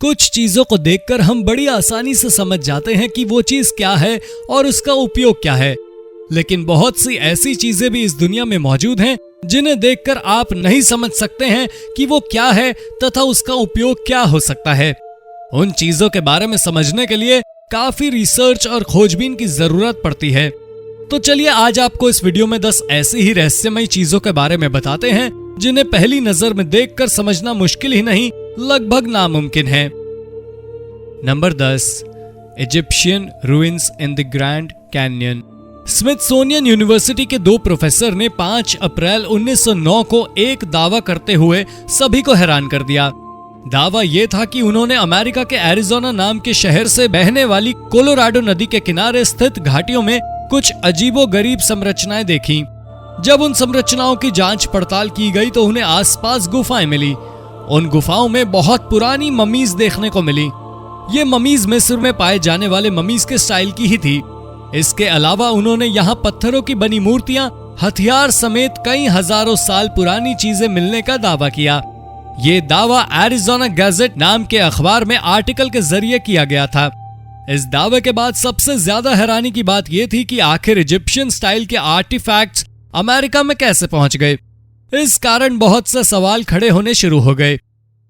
कुछ चीजों को देखकर हम बड़ी आसानी से समझ जाते हैं कि वो चीज क्या है और उसका उपयोग क्या है, लेकिन बहुत सी ऐसी चीजें भी इस दुनिया में मौजूद हैं जिन्हें देखकर आप नहीं समझ सकते हैं कि वो क्या है तथा उसका उपयोग क्या हो सकता है। उन चीजों के बारे में समझने के लिए काफी रिसर्च और खोजबीन की जरूरत पड़ती है। तो चलिए आज आपको इस वीडियो में 10 ऐसी ही रहस्यमयी चीजों के बारे में बताते हैं जिन्हें पहली नजर में देखकर समझना मुश्किल ही नहीं, लगभग नामुमकिन है। Number 10, Egyptian ruins in the grand Canyon. Smithsonian university के 2 प्रोफेसर ने 5 अप्रैल 1909 को एक दावा करते हुए सभी को हैरान कर दिया। दावा यह था कि उन्होंने अमेरिका के एरिजोना नाम के शहर से बहने वाली कोलोराडो नदी के किनारे स्थित घाटियों में कुछ अजीबोगरीब संरचनाएं देखी। जब उन संरचनाओं की जांच पड़ताल की गई तो उन्हें आसपास गुफाएं मिली। उन गुफाओं में बहुत पुरानी ममीज देखने को मिली। ये ममीज मिस्र में पाए जाने वाले ममीज के स्टाइल की ही थी। इसके अलावा उन्होंने यहाँ पत्थरों की बनी मूर्तियां, हथियार समेत कई हजारों साल पुरानी चीजें मिलने का दावा किया। ये दावा एरिजोना गैजेट नाम के अखबार में आर्टिकल के जरिए किया गया था। इस दावे के बाद सबसे ज्यादा हैरानी की बात यह थी कि आखिर इजिप्शियन स्टाइल के आर्टिफैक्ट्स अमेरिका में कैसे पहुंच गए। इस कारण बहुत से सवाल खड़े होने शुरू हो गए।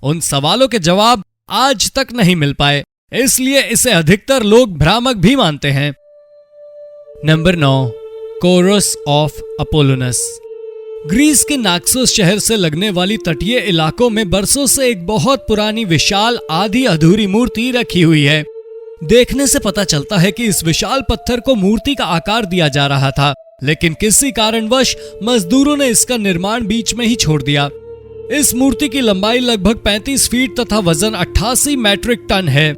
उन सवालों के जवाब आज तक नहीं मिल पाए, इसलिए इसे अधिकतर लोग भ्रामक भी मानते हैं। Number 9, kouros of Apollonas. Greece के नाक्सोस शहर से लगने वाली तटीय इलाकों में बरसों से एक बहुत पुरानी विशाल आधी अधूरी मूर्ति रखी हुई है। देखने से पता चलता है कि इस विशाल पत्थर को मूर्ति का आकार दिया जा रहा था, लेकिन किसी कारणवश मजदूरों ने इसका निर्माण बीच में ही छोड़ दिया। इस मूर्ति की लंबाई लगभग 35 फीट तथा वजन 88 मैट्रिक टन है।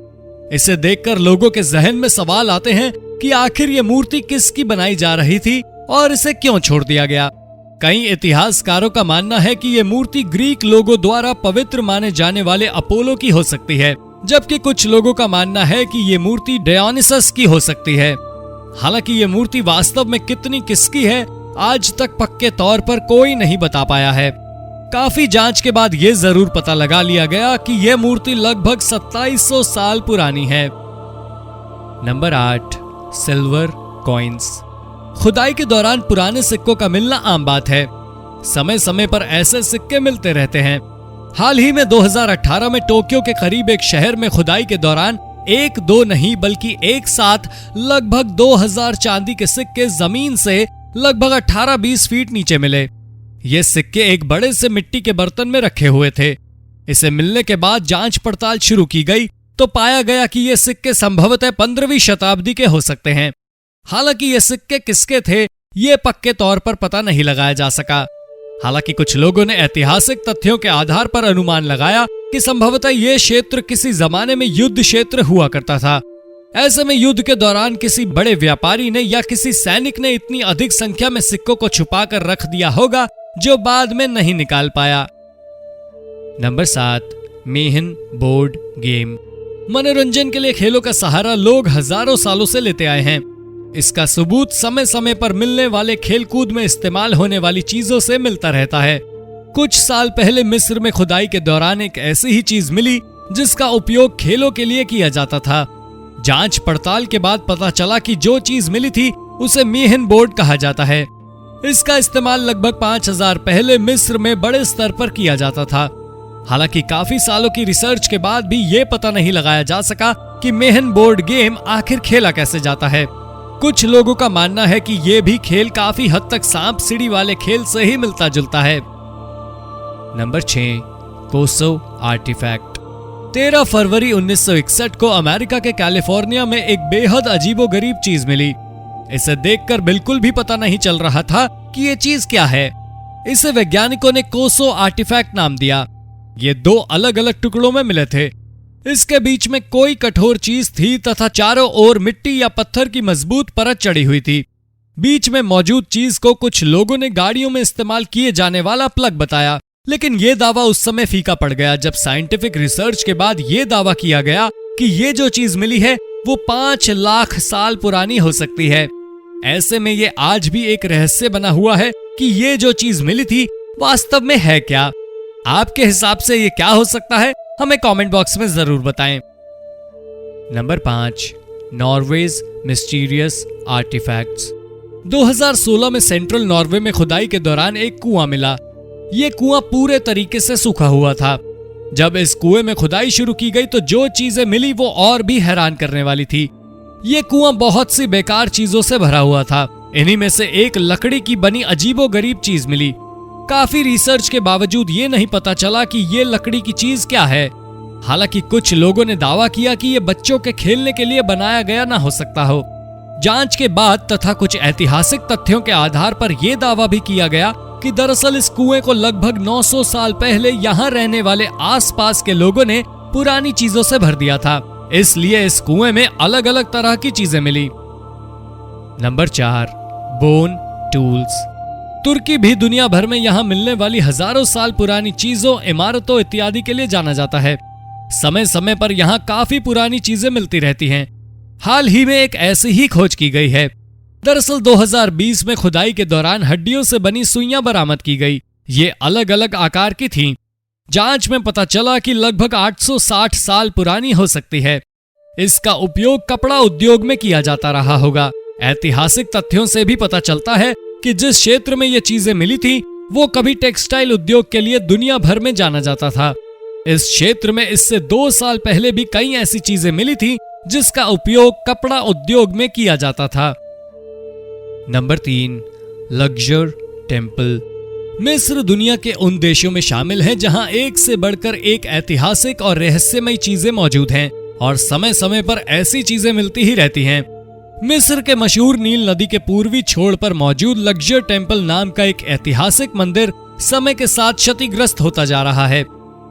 इसे देखकर लोगों के जहन में सवाल आते हैं कि आखिर ये मूर्ति किसकी बनाई जा रही थी और इसे क्यों छोड़ दिया गया। कई इतिहासकारों का मानना है कि ये मूर्ति ग्रीक लोगों द्वारा पवित्र माने जाने वाले अपोलो की हो सकती है, जबकि कुछ लोगों का मानना है कि ये मूर्ति डायोनिसस की हो सकती है। हालांकि ये मूर्ति वास्तव में कितनी किसकी है आज तक पक्के तौर पर कोई नहीं बता पाया है। काफी जांच के बाद ये जरूर पता लगा लिया गया कि यह मूर्ति लगभग 2700 साल पुरानी है। Number 8, silver coins. खुदाई के दौरान पुराने सिक्कों का मिलना आम बात है। समय समय पर ऐसे सिक्के मिलते रहते हैं। हाल ही में 2018 में टोक्यो के करीब एक शहर में खुदाई के दौरान 1-2 नहीं बल्कि एक साथ लगभग 2000 चांदी के सिक्के जमीन से लगभग 18-20 फीट नीचे मिले। ये सिक्के एक बड़े से मिट्टी के बर्तन में रखे हुए थे। इसे मिलने के बाद जांच पड़ताल शुरू की गई तो पाया गया कि ये सिक्के संभवतः 15वीं शताब्दी के हो सकते हैं। हालांकि ये सिक्के किसके थे ये पक्के तौर पर पता नहीं लगाया जा सका। हालांकि कुछ लोगों ने ऐतिहासिक तथ्यों के आधार पर अनुमान लगाया कि संभवतः ये क्षेत्र किसी जमाने में युद्ध क्षेत्र हुआ करता था। ऐसे में युद्ध के दौरान किसी बड़े व्यापारी ने या किसी सैनिक ने इतनी अधिक संख्या में सिक्कों को छुपाकर रख दिया होगा जो बाद में नहीं निकाल पाया। Number 7, Mahan board game. मनोरंजन के लिए खेलों का सहारा लोग हजारों सालों से लेते आए हैं। इसका सबूत समय समय पर मिलने वाले खेलकूद में इस्तेमाल होने वाली चीजों से मिलता रहता है। कुछ साल पहले मिस्र में खुदाई के दौरान एक ऐसी ही चीज मिली जिसका उपयोग खेलों के लिए किया जाता था। जांच पड़ताल के बाद पता चला कि जो चीज मिली थी उसे मेहन बोर्ड कहा जाता है। इसका इस्तेमाल लगभग 5000 पहले मिस्र में बड़े स्तर पर किया जाता था। हालांकि काफी सालों की रिसर्च के बाद भी ये पता नहीं लगाया जा सका कि मेहन बोर्ड गेम आखिर खेला कैसे जाता है। कुछ लोगों का मानना है कि यह भी खेल काफी हद तक सांप सीढ़ी वाले खेल से ही मिलता जुलता है। नंबर 6, कोसो आर्टिफैक्ट। 13 फरवरी 1961 को अमेरिका के कैलिफोर्निया में एक बेहद अजीबोगरीब चीज मिली। इसे देखकर बिल्कुल भी पता नहीं चल रहा था कि ये चीज क्या है। इसे वैज्ञानिकों ने कोसो आर्टिफैक्ट नाम दिया। ये 2 अलग अलग टुकड़ों में मिले थे। इसके बीच में कोई कठोर चीज थी तथा चारों ओर मिट्टी या पत्थर की मजबूत परत चढ़ी हुई थी। बीच में मौजूद चीज को कुछ लोगों ने गाड़ियों में इस्तेमाल किए जाने वाला प्लग बताया, लेकिन यह दावा उस समय फीका पड़ गया जब साइंटिफिक रिसर्च के बाद यह दावा किया गया कि ये जो चीज मिली है वो 5 लाख साल पुरानी हो सकती है। ऐसे में ये आज भी एक रहस्य बना हुआ है कि ये जो चीज मिली थी वास्तव में है क्या। आपके हिसाब से ये क्या हो सकता है, हमें कमेंट बॉक्स में जरूर बताएं। Number 5, Norway's mysterious artefacts. 2016 में सेंट्रल नॉर्वे में खुदाई के दौरान एक कुआं मिला। ये कुआं पूरे तरीके से सूखा हुआ था। जब इस कुएं में खुदाई शुरू की गई तो जो चीजें मिली वो और भी हैरान करने वाली थी। ये कुआं बहुत सी बेकार चीजों से भरा हुआ था। इन्हीं में से एक लकड़ी की बनी अजीबोगरीब चीज मिली। काफी रिसर्च के बावजूद ये नहीं पता चला कि ये लकड़ी की चीज क्या है। हालांकि कुछ लोगों ने दावा किया कि ये बच्चों के खेलने के लिए बनाया गया ना हो सकता हो। जांच के बाद तथा कुछ ऐतिहासिक तथ्यों के आधार पर यह दावा भी किया गया कि दरअसल इस कुएं को लगभग 900 साल पहले यहाँ रहने वाले आसपास के लोगों ने पुरानी चीजों से भर दिया था। इसलिए इस कुएं में अलग अलग तरह की चीजें मिली। Number 4, bone tools. तुर्की भी दुनिया भर में यहाँ मिलने वाली हजारों साल पुरानी चीजों, इमारतों इत्यादि के लिए जाना जाता है। समय समय पर यहाँ काफी पुरानी चीजें मिलती रहती हैं। हाल ही में एक ऐसी ही खोज की गई है। दरअसल 2020 में खुदाई के दौरान हड्डियों से बनी सुइयां बरामद की गई। ये अलग अलग आकार की थीं। जांच में पता चला कि लगभग 860 साल पुरानी हो सकती है। इसका उपयोग कपड़ा उद्योग में किया जाता रहा होगा। ऐतिहासिक तथ्यों से भी पता चलता है कि जिस क्षेत्र में ये चीजें मिली थी वो कभी टेक्सटाइल उद्योग के लिए दुनिया भर में जाना जाता था। इस क्षेत्र में इससे 2 साल पहले भी कई ऐसी चीजें मिली थी जिसका उपयोग कपड़ा उद्योग में किया जाता था। Number 3, Luxor temple. मिस्र दुनिया के उन देशों में शामिल है जहां एक से बढ़कर एक ऐतिहासिक और रहस्यमय चीजें मौजूद हैं और समय समय पर ऐसी चीजें मिलती ही रहती हैं। मिस्र के मशहूर नील नदी के पूर्वी छोर पर मौजूद लक्जर टेम्पल नाम का एक ऐतिहासिक मंदिर समय के साथ क्षतिग्रस्त होता जा रहा है।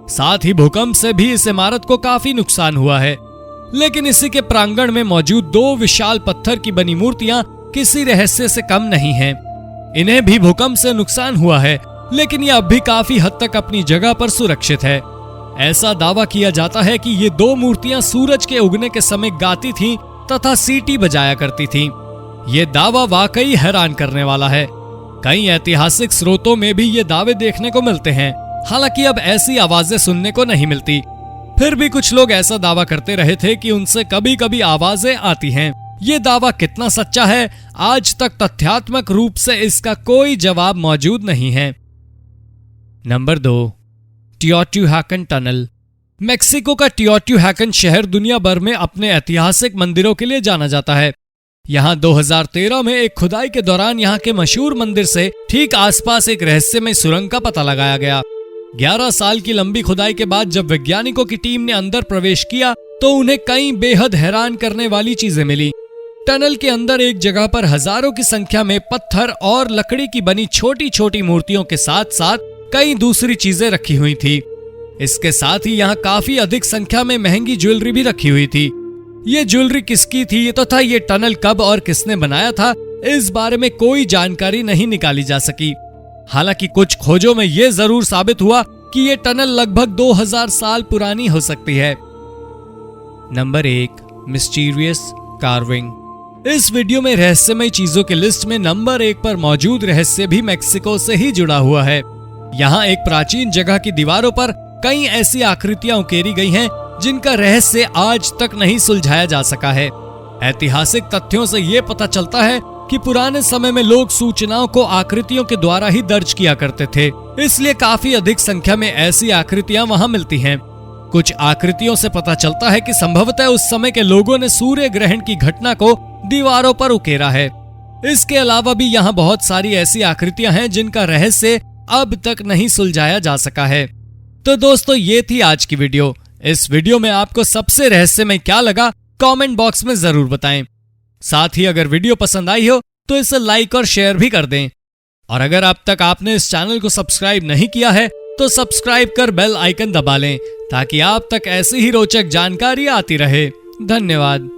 साथ ही भूकंप से भी इस इमारत को काफी नुकसान हुआ है। लेकिन इसी के प्रांगण में मौजूद 2 विशाल पत्थर की बनी मूर्तियां किसी रहस्य से कम नहीं हैं। इन्हें भी भूकंप से नुकसान हुआ है, लेकिन ये अब भी काफी हद तक अपनी जगह पर सुरक्षित है। ऐसा दावा किया जाता है कि ये 2 मूर्तियां सूरज के उगने के समय गाती थीं तथा सीटी बजाया करती थीं। ये दावा वाकई हैरान करने वाला है। कई ऐतिहासिक स्रोतों में भी ये दावे देखने को मिलते हैं। हालांकि अब ऐसी आवाजें सुनने को नहीं मिलती। फिर भी कुछ लोग ऐसा दावा करते रहे थे कि उनसे कभी कभी आवाजें आती हैं। ये दावा कितना सच्चा है, आज तक तथ्यात्मक रूप से इसका कोई जवाब मौजूद नहीं है। Number 2, टियोटिहुआकन tunnel. मेक्सिको का टियोटिहुआकन शहर दुनिया भर में अपने ऐतिहासिक मंदिरों के लिए जाना जाता है। यहाँ 2013 में एक खुदाई के दौरान यहाँ के मशहूर मंदिर से ठीक आसपास एक रहस्यमय सुरंग का पता लगाया गया। 11 साल की लंबी खुदाई के बाद जब वैज्ञानिकों की टीम ने अंदर प्रवेश किया तो उन्हें कई बेहद हैरान करने वाली चीजें मिली। टनल के अंदर एक जगह पर हजारों की संख्या में पत्थर और लकड़ी की बनी छोटी छोटी मूर्तियों के साथ साथ कई दूसरी चीजें रखी हुई थी। इसके साथ ही यहाँ काफी अधिक संख्या में महंगी ज्वेलरी भी रखी हुई थी। ये ज्वेलरी किसकी थी तथा ये टनल कब और किसने बनाया था, इस बारे में कोई जानकारी नहीं निकाली जा सकी। हालांकि कुछ खोजों में यह जरूर साबित हुआ कि ये टनल लगभग 2000 साल पुरानी हो सकती है। Number 1, mysterious carving. इस वीडियो में रहस्यमय चीजों की लिस्ट में नंबर 1 पर मौजूद रहस्य भी मेक्सिको से ही जुड़ा हुआ है। यहाँ एक प्राचीन जगह की दीवारों पर कई ऐसी आकृतियां उकेरी गई हैं जिनका रहस्य आज तक नहीं सुलझाया जा सका है। ऐतिहासिक तथ्यों से ये पता चलता है कि पुराने समय में लोग सूचनाओं को आकृतियों के द्वारा ही दर्ज किया करते थे, इसलिए काफी अधिक संख्या में ऐसी आकृतियां वहां मिलती हैं। कुछ आकृतियों से पता चलता है कि संभवतः उस समय के लोगों ने सूर्य ग्रहण की घटना को दीवारों पर उकेरा है। इसके अलावा भी यहाँ बहुत सारी ऐसी आकृतियां हैं जिनका रहस्य अब तक नहीं सुलझाया जा सका है। तो दोस्तों, ये थी आज की वीडियो। इस वीडियो में आपको सबसे रहस्यमय क्या लगा, कमेंट बॉक्स में जरूर बताएं। साथ ही अगर वीडियो पसंद आई हो तो इसे लाइक और शेयर भी कर दें। और अगर अब तक आपने इस चैनल को सब्सक्राइब नहीं किया है तो सब्सक्राइब कर बेल आइकन दबा लें ताकि आप तक ऐसी ही रोचक जानकारी आती रहे। धन्यवाद।